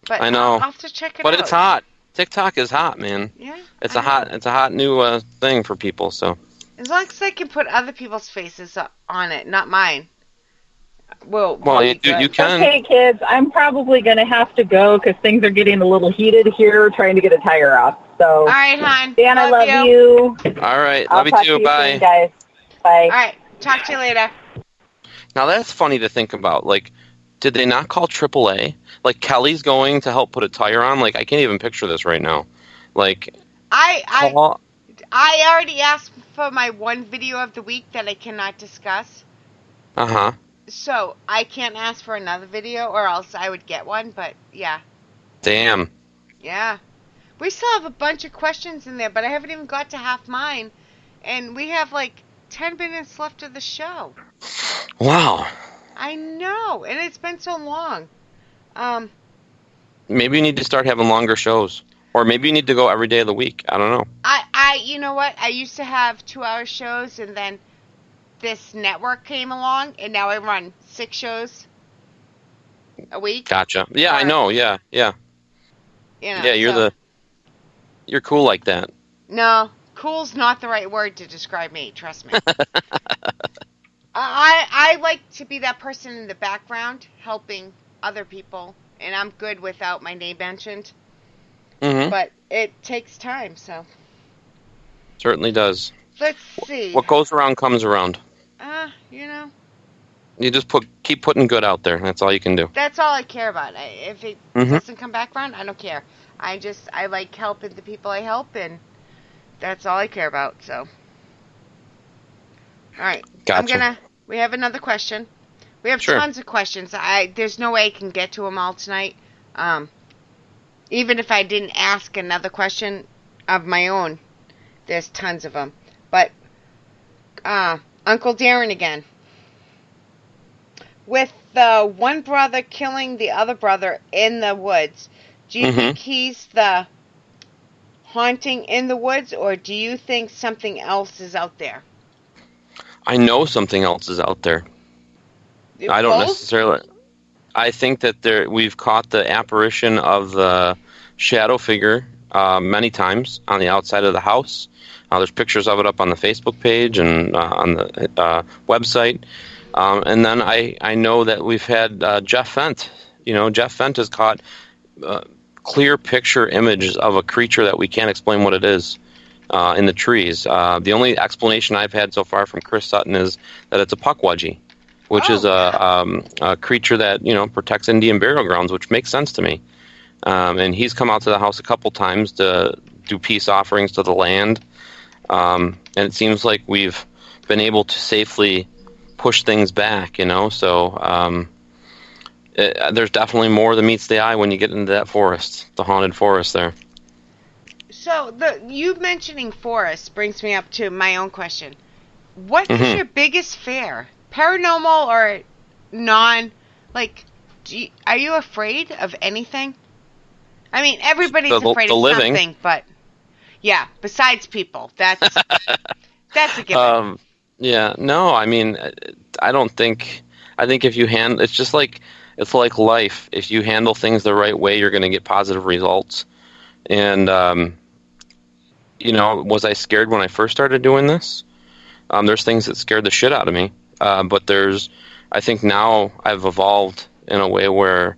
I know. I'll have to check it out. But it's hot. TikTok is hot, man. Yeah. It's a hot new thing for people. So as long as I can put other people's faces on it, not mine. Well, you can. Okay, kids, I'm probably going to have to go because things are getting a little heated here, trying to get a tire off. So, all right, hon. Dan, I love you. All right, I'll love you talk too. To you Bye, soon, guys. Bye. All right, talk to you later. Now that's funny to think about. Like, did they not call AAA? Like, Kelly's going to help put a tire on. Like, I can't even picture this right now. Like, I already asked for my one video of the week that I cannot discuss. Uh-huh. So I can't ask for another video, or else I would get one. But yeah. Damn. Yeah. We still have a bunch of questions in there, but I haven't even got to half mine, and we have like 10 minutes left of the show. Wow. I know, and it's been so long. Maybe you need to start having longer shows, or maybe you need to go every day of the week. I don't know. You know what? I used to have 2-hour shows, and then this network came along, and now I run 6 shows a week. Gotcha. Yeah, I know. Yeah. Yeah, you're cool like that. No, cool's not the right word to describe me. Trust me. I like to be that person in the background helping other people, and I'm good without my name mentioned. Mm-hmm. But it takes time, so. Certainly does. Let's see. What goes around comes around. You just keep putting good out there. That's all you can do. That's all I care about. If it doesn't come back around, I don't care. I like helping the people I help, and that's all I care about. So, all right. Gotcha. We have another question. We have Sure. tons of questions. There's no way I can get to them all tonight. Even if I didn't ask another question of my own, there's tons of them. But Uncle Darren again. With the one brother killing the other brother in the woods, do you think he's the haunting in the woods, or do you think something else is out there? I know something else is out there. I don't necessarily. I think that we've caught the apparition of the shadow figure many times on the outside of the house. There's pictures of it up on the Facebook page and on the website. And then I know that we've had Jeff Fent. Jeff Fent has caught clear picture images of a creature that we can't explain what it is in the trees. The only explanation I've had so far from Chris Sutton is that it's a puckwudgie, which is a creature that protects Indian burial grounds, which makes sense to me. And he's come out to the house a couple times to do peace offerings to the land. And it seems like we've been able to safely push things back, so there's definitely more than meets the eye when you get into that forest, the haunted forest there. So you mentioning forest brings me up to my own question. What is your biggest fear? Paranormal or non? Like, are you afraid of anything? I mean, everybody's afraid of something, but yeah, besides people, that's a given. Yeah, no, I mean, I don't think. I think if you it's like life. If you handle things the right way, you're going to get positive results. And was I scared when I first started doing this? There's things that scared the shit out of me. But I think now I've evolved in a way where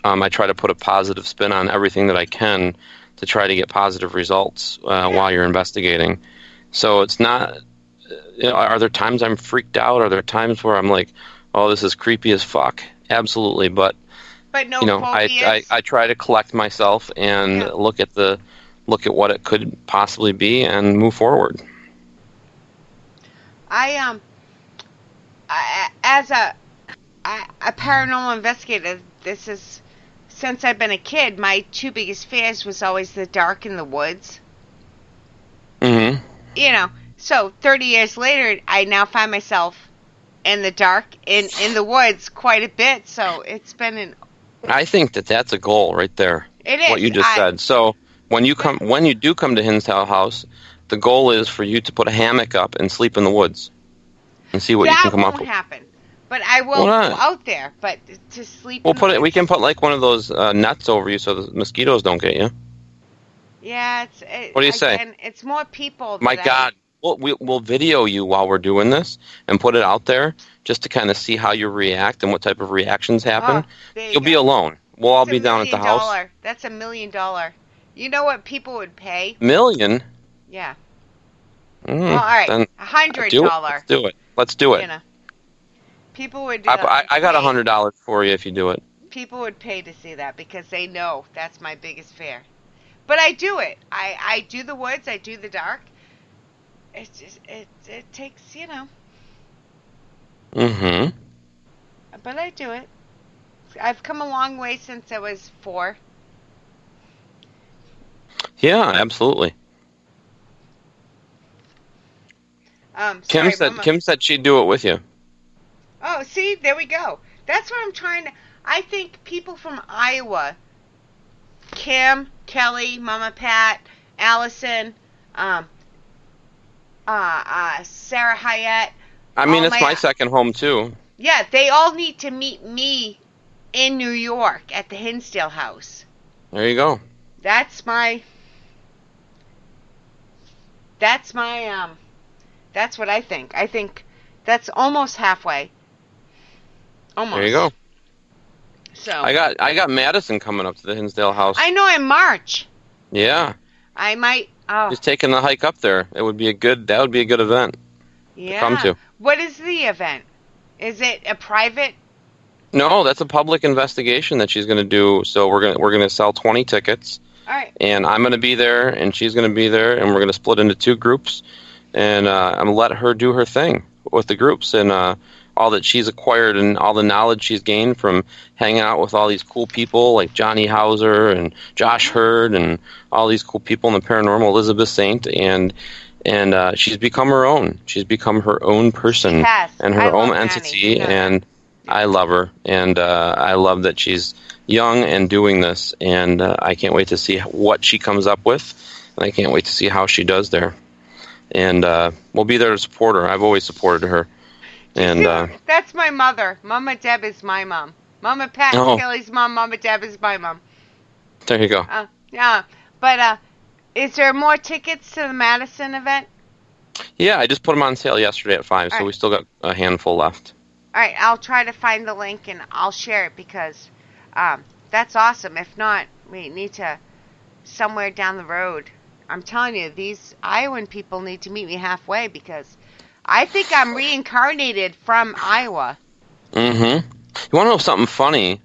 I try to put a positive spin on everything that I can to try to get positive results while you're investigating. So it's not. Are there times I'm freaked out? Are there times where I'm like, oh, this is creepy as fuck. Absolutely, but no I try to collect myself and look at what it could possibly be and move forward. As a paranormal investigator, this is, since I've been a kid, my two biggest fears was always the dark and the woods. Mm-hmm. So 30 years later, I now find myself in the dark, in the woods quite a bit. So it's been I think that's a goal right there. It is. What you just said. So when you do come to Hinsdale House, the goal is for you to put a hammock up and sleep in the woods and see what you can come up with. That won't happen. But I will go out there. But to sleep. We can put like one of those nets over you so the mosquitoes don't get you. Yeah, what do you say? It's more people. My God, we'll video you while we're doing this and put it out there just to kind of see how you react and what type of reactions happen. You'll be alone. We'll all be down at the house. That's $1 million. You know what people would pay? $1 million? Yeah. Well, all right, $100. Let's do it. People would. I got $100 for you if you do it. People would pay to see that because they know that's my biggest fear. But I do it. I do the woods. I do the dark. It's just it takes Mm-hmm. But I do it. I've come a long way since I was 4. Yeah, absolutely. Kim said she'd do it with you. Oh, see, there we go. That's what I'm trying to. I think people from Iowa, Kim, Kelly, Mama Pat, Allison, Sarah Hyatt. I mean, it's my second home too. Yeah, they all need to meet me in New York at the Hinsdale house. There you go. That's what I think. I think that's almost halfway. Almost. There you go. So I got Madison coming up to the Hinsdale house. I know, in March. Yeah. I might. Oh. Just taking the hike up there. That would be a good event. Yeah. To come to. What is the event? Is it a private? No, that's a public investigation that she's going to do. So we're going to sell 20 tickets. All right. And I'm going to be there, and she's going to be there, and we're going to split into 2 groups, and I'm going to let her do her thing with the groups and all that she's acquired and all the knowledge she's gained from hanging out with all these cool people like Johnny Hauser and Josh Hurd and all these cool people in the paranormal, Elizabeth Saint, and she's become her own. She's become her own person and her own entity, and I love her, and I love that she's young and doing this, and I can't wait to see what she comes up with, and I can't wait to see how she does there. And we'll be there to support her. I've always supported her. And that's my mother. Mama Deb is my mom. Mama Pat is Kelly's mom. Mama Deb is my mom. There you go. Yeah, but is there more tickets to the Madison event? Yeah, I just put them on sale yesterday at 5, so we still got a handful left. All right, I'll try to find the link and I'll share it because that's awesome. If not, we need to somewhere down the road. I'm telling you, these Iowan people need to meet me halfway because I think I'm reincarnated from Iowa. Mm-hmm. You want to know something funny?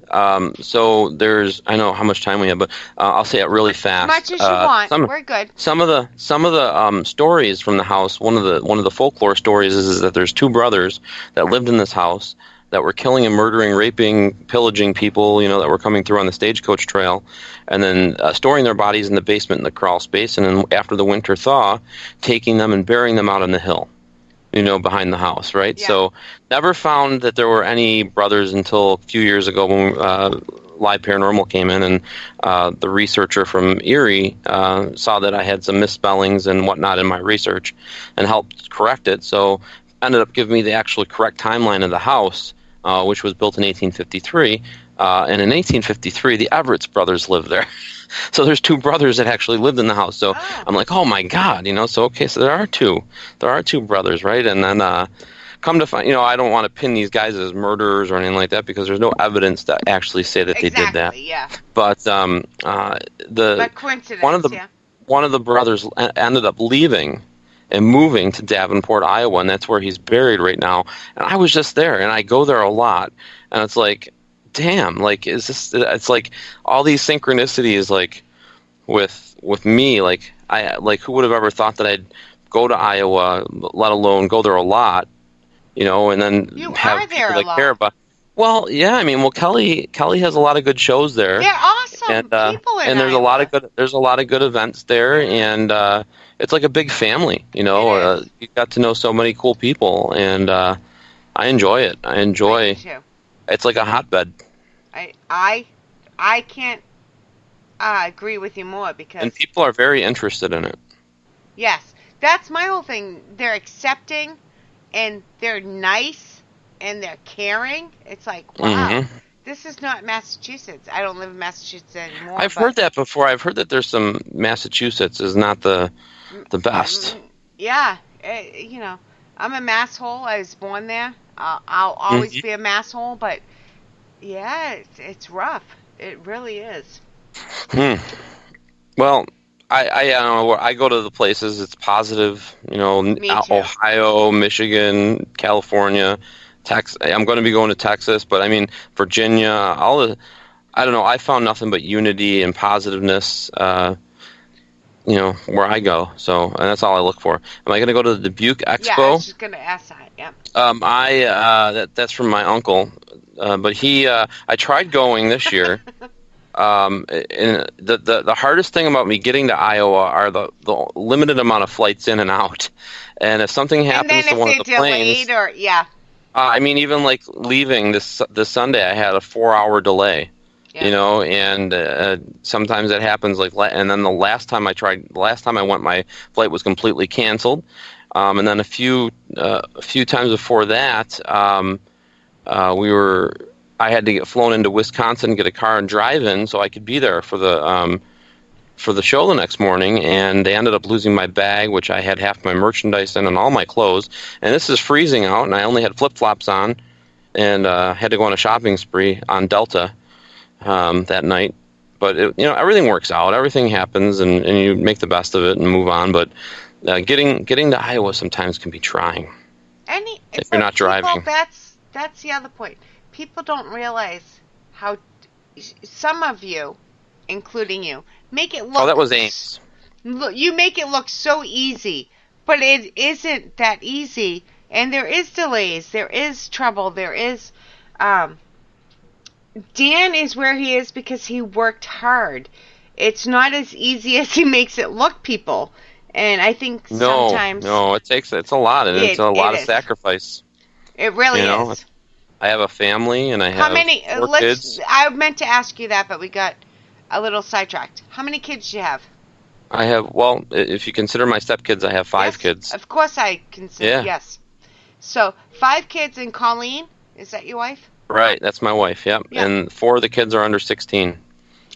So there's, I know how much time we have, but I'll say it really fast. As much as you want. We're good. Some of the stories from the house. One of the folklore stories is that there's 2 brothers that lived in this house that were killing and murdering, raping, pillaging people, that were coming through on the stagecoach trail, and then storing their bodies in the basement in the crawl space, and then after the winter thaw, taking them and burying them out on the hill. Behind the house, right? Yeah. So never found that there were any brothers until a few years ago when Live Paranormal came in, and the researcher from Erie saw that I had some misspellings and whatnot in my research and helped correct it. So ended up giving me the actual correct timeline of the house, which was built in 1853. And in 1853, the Everett's brothers lived there. So there's 2 brothers that actually lived in the house. So I'm like, oh my God, so okay, so there are 2 brothers, right? And then come to find, I don't want to pin these guys as murderers or anything like that because there's no evidence to actually say that they did that. Yeah. But but coincidence, one of the brothers ended up leaving and moving to Davenport, Iowa, and that's where he's buried right now. And I was just there, and I go there a lot, and it's like, damn, like, is this? It's like all these synchronicities, like with me, like who would have ever thought that I'd go to Iowa, let alone go there a lot, and then You have are there people a that care lot. about. Well, yeah, I mean, Kelly has a lot of good shows there. They're awesome And, people in and there's Iowa. a lot of good events there, and it's like a big family. It is. You got to know so many cool people, and I enjoy it. I enjoy. Me too. It's like a hotbed, I can't agree with you more because and people are very interested in it. yes, that's my whole thing. They're accepting, and they're nice, and they're caring. It's like, wow, this is not Massachusetts. I don't live in Massachusetts anymore. I've heard that before. I've heard that there's some Massachusetts is not the best. Yeah, I'm a masshole. I was born there. I'll always be a masshole, but yeah, it's rough. It really is. Well, I don't know. I go to the places. It's positive. Me too. Ohio, Michigan, California, Texas. I'm going to be going to Texas, but I mean Virginia. I don't know. I found nothing but unity and positiveness. Where I go. So, and that's all I look for. Am I going to go to the Dubuque Expo? Yeah, I was just going to ask that. Yeah. That's from my uncle, but I tried going this year. And the hardest thing about me getting to Iowa are the limited amount of flights in and out. And if something happens to one of the planes, I mean, even like leaving this Sunday, I had a 4-hour delay. Yeah. And sometimes that happens. And then the last time I went, my flight was completely canceled. And then a few times before that, I had to get flown into Wisconsin, get a car and drive in so I could be there for the show the next morning. And they ended up losing my bag, which I had half my merchandise in and all my clothes. And this is freezing out, and I only had flip-flops on, and had to go on a shopping spree on Delta that night. But everything works out, everything happens, and you make the best of it and move on. But getting to Iowa sometimes can be trying if you're not driving. That's the other point. People don't realize how some of you, including you, make it look. Oh, that was Ames. Look, you make it look so easy, but it isn't that easy. And there is delays. There is trouble. There is. Dan is where he is because he worked hard. It's not as easy as he makes it look, people. And I think sometimes it's a lot, and it's a lot of sacrifice. It really is. I have a family, and I have how many? four kids. I meant to ask you that, but we got a little sidetracked. How many kids do you have? I have. Well, if you consider my stepkids, I have 5 kids. Of course, I consider. Yeah. Yes. So 5 kids, and Colleen, is that your wife? Right, that's my wife. Yep. Yeah. And 4 of the kids are under 16,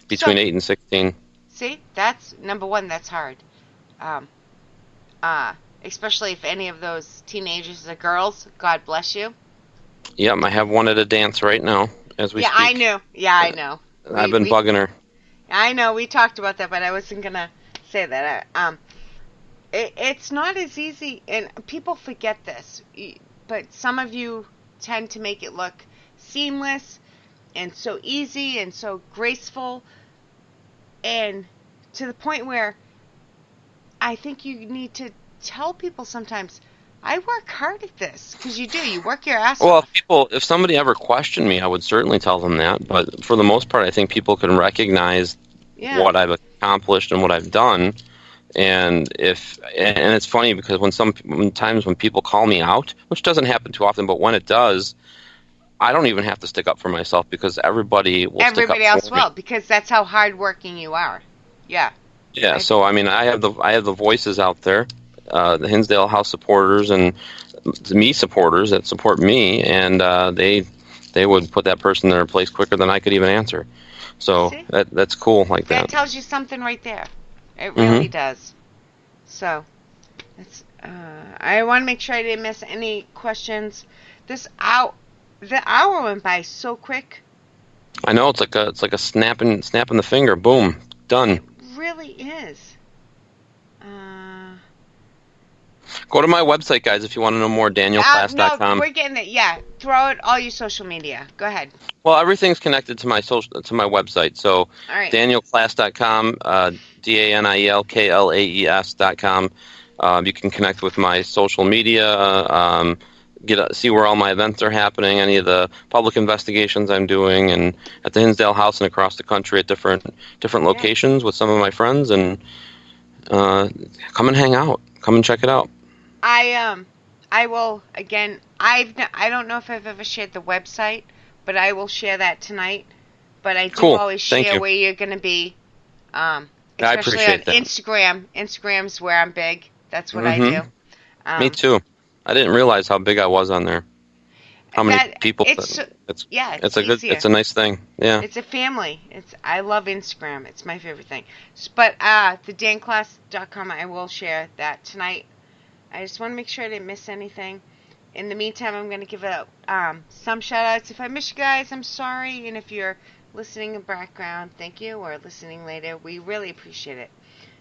between 8 and 16. See, that's number one. That's hard. Especially if any of those teenagers are girls. God bless you. Yep, I have one at a dance right now as we speak. I knew. Yeah, I know. I've been bugging her. I know. We talked about that, but I wasn't gonna say that. It's not as easy, and people forget this. But some of you tend to make it look seamless and so easy and so graceful, and to the point where I think you need to tell people sometimes, I work hard at this, because you do. You work your ass off. Well, if somebody ever questioned me, I would certainly tell them that. But for the most part, I think people can recognize what I've accomplished and what I've done. And it's funny because sometimes when people call me out, which doesn't happen too often, but when it does, I don't even have to stick up for myself because everybody will stick up for me. Everybody else will, because that's how hardworking you are. Yeah. Yeah. So I mean, I have the voices out there. The Hinsdale House supporters and me supporters that support me, and they would put that person in their place quicker than I could even answer. So that's cool like that. That tells you something right there. It really does. So, I want to make sure I didn't miss any questions. The hour went by so quick. I know, it's like a snapping the finger. Boom, done. It really is. Go to my website, guys, if you want to know more. DanielKlaes.com. No, we're getting it. Yeah, throw it all your social media. Go ahead. Well, everything's connected to my website. So, All right. DanielKlaes.com, DanielKlaes.com. You can connect with my social media. See where all my events are happening, any of the public investigations I'm doing, and at the Hinsdale House and across the country at different locations with some of my friends. And come and hang out. Come and check it out. I will again. I don't know if I've ever shared the website, but I will share that tonight. But I do Cool. always Thank share you. where you're going to be. I Especially on appreciate that. Instagram. Instagram's where I'm big. That's what I do. Me too. I didn't realize how big I was on there. How many people? It's easier. It's a nice thing. Yeah. It's a family. I love Instagram. It's my favorite thing. But the DanKlaes.com, I will share that tonight. I just want to make sure I didn't miss anything. In the meantime, I'm going to give out some shout-outs. If I miss you guys, I'm sorry. And if you're listening in background, thank you. Or listening later, we really appreciate it.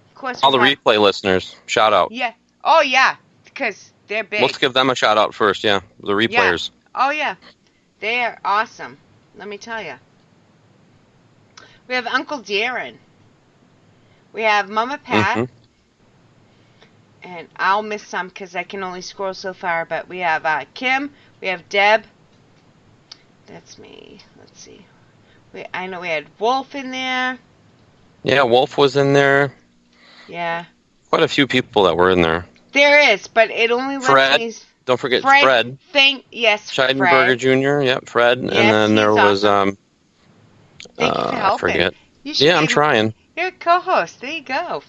Of course, All the replay listeners, shout out. Yeah. Oh, yeah. Because they're big. Let's give them a shout out first. Yeah, the replayers. Yeah. Oh, yeah. They are awesome. Let me tell you. We have Uncle Darren. We have Mama Pat. Mm-hmm. And I'll miss some because I can only scroll so far. But we have Kim. We have Deb. That's me. Let's see. I know we had Wolf in there. Yeah, Wolf was in there. Yeah. Quite a few people that were in there. There is, but it only lets Fred. me... Don't forget Fred. Yes, Scheidenberger Fred. Jr. Yep, Fred. Yes, and then there was awesome. Thank you for helping. I forget. You should Yeah, I'm be- trying. You're a co-host. There you go.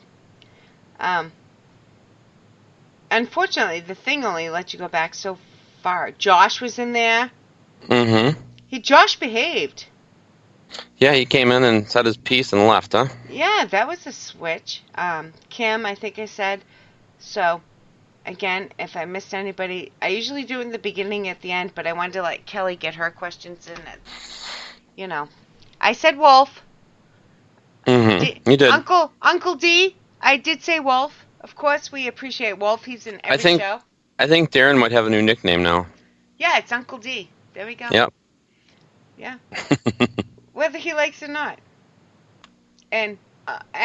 Unfortunately, the thing only lets you go back so far. Josh was in there. Mm-hmm. Josh behaved. Yeah, he came in and said his piece and left, huh? Yeah, that was a switch. Kim, I think I said. So, again, if I missed anybody, I usually do it in the beginning at the end, but I wanted to let Kelly get her questions in. I said Wolf. Mm-hmm. You did. Uncle D, I did say Wolf. Of course, we appreciate Wolf. He's in every show. I think Darren might have a new nickname now. Yeah, it's Uncle D. There we go. Yep. Yeah. Whether he likes it or not. And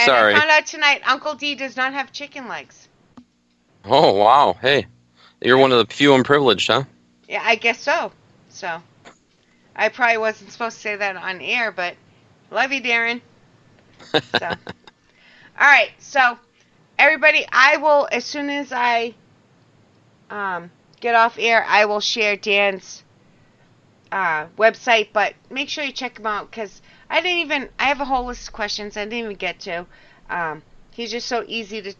Sorry. I found out tonight Uncle D does not have chicken legs. Oh, wow. Hey, you're one of the few and privileged, huh? Yeah, I guess so. So, I probably wasn't supposed to say that on air, but love you, Darren. So, all right. So, everybody, I will, as soon as I get off air, I will share Dan's website, but make sure you check him out because I have a whole list of questions I didn't even get to. He's just so easy to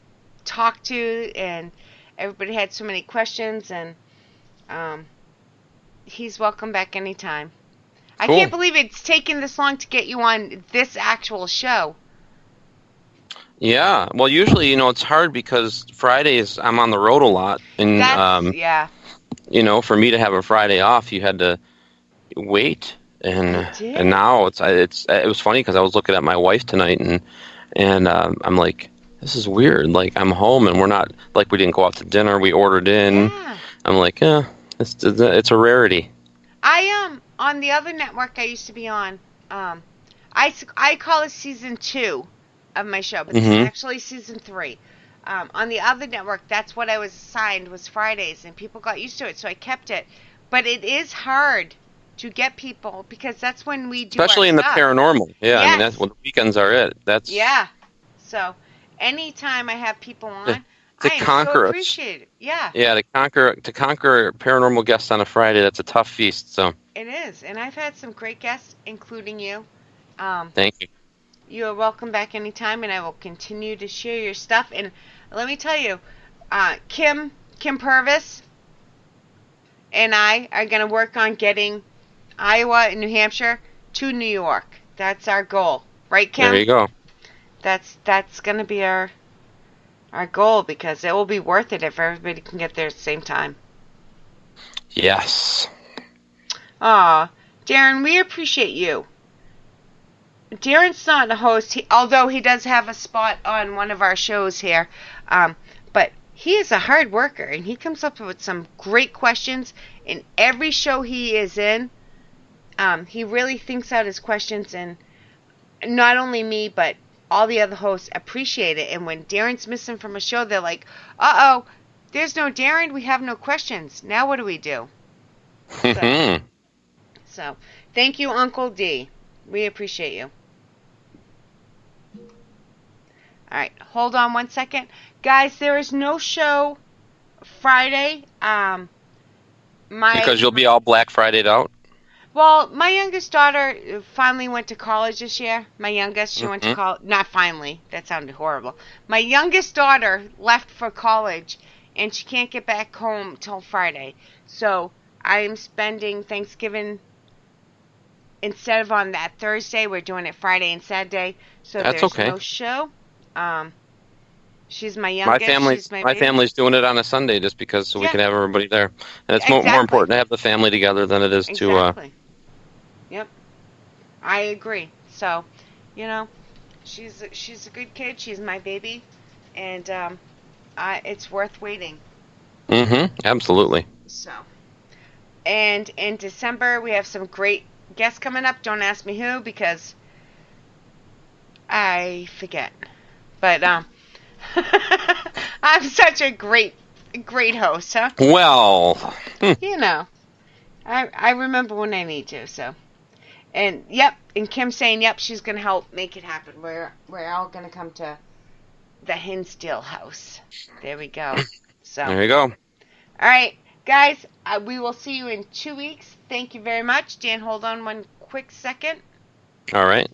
talk to, and everybody had so many questions, and he's welcome back anytime. Cool. I can't believe it's taken this long to get you on this actual show. Yeah, well, usually, it's hard because Fridays I'm on the road a lot, and yeah. For me to have a Friday off, you had to wait, and now it was funny because I was looking at my wife tonight, and I'm like, this is weird. Like, I'm home and we're not, like, we didn't go out to dinner. We ordered in. Yeah. I'm like, it's a rarity. On the other network I used to be on, I call it season 2 of my show, but this is actually season 3. On the other network, that's what I was assigned, was Fridays, and people got used to it, so I kept it. But it is hard to get people because that's when we do especially our in stuff. The paranormal. Yeah, Yes. I mean, that's when the weekends are it. That's yeah. So anytime I have people on, to I conquer so appreciate it. Yeah. Yeah, to conquer paranormal guests on a Friday, that's a tough feast. So it is, and I've had some great guests, including you. Thank you. You are welcome back anytime, and I will continue to share your stuff. And let me tell you, Kim Purvis and I are going to work on getting Iowa and New Hampshire to New York. That's our goal, right, Kim? There you go. That's going to be our goal because it will be worth it if everybody can get there at the same time. Yes. Aw, Darren, we appreciate you. Darren's not a host, although he does have a spot on one of our shows here. But he is a hard worker, and he comes up with some great questions in every show he is in. He really thinks out his questions, and not only me, but all the other hosts appreciate it. And when Darren's missing from a show, they're like, uh-oh, there's no Darren, we have no questions. Now what do we do? So thank you, Uncle D. We appreciate you. All right, hold on one second. Guys, there is no show Friday. Because you'll be all Black Friday'd out? Well, my youngest daughter finally went to college this year. My youngest, she went to college. Not finally. That sounded horrible. My youngest daughter left for college, and she can't get back home till Friday. So I am spending Thanksgiving, instead of on that Thursday, we're doing it Friday and Saturday. So That's there's okay. no show. She's my youngest. My family's doing it on a Sunday just because so we can have everybody there. And it's more important to have the family together than it is to... Yep. I agree. So, she's a good kid. She's my baby. And it's worth waiting. Absolutely. So, and in December, we have some great guests coming up. Don't ask me who because I forget. But I'm such a great host, huh? Well, I remember when I need to. So, and Kim's saying she's gonna help make it happen. We're all gonna come to the Hinsdale house. There we go. So there you go. All right, guys. We will see you in 2 weeks. Thank you very much, Dan. Hold on one quick second. All right.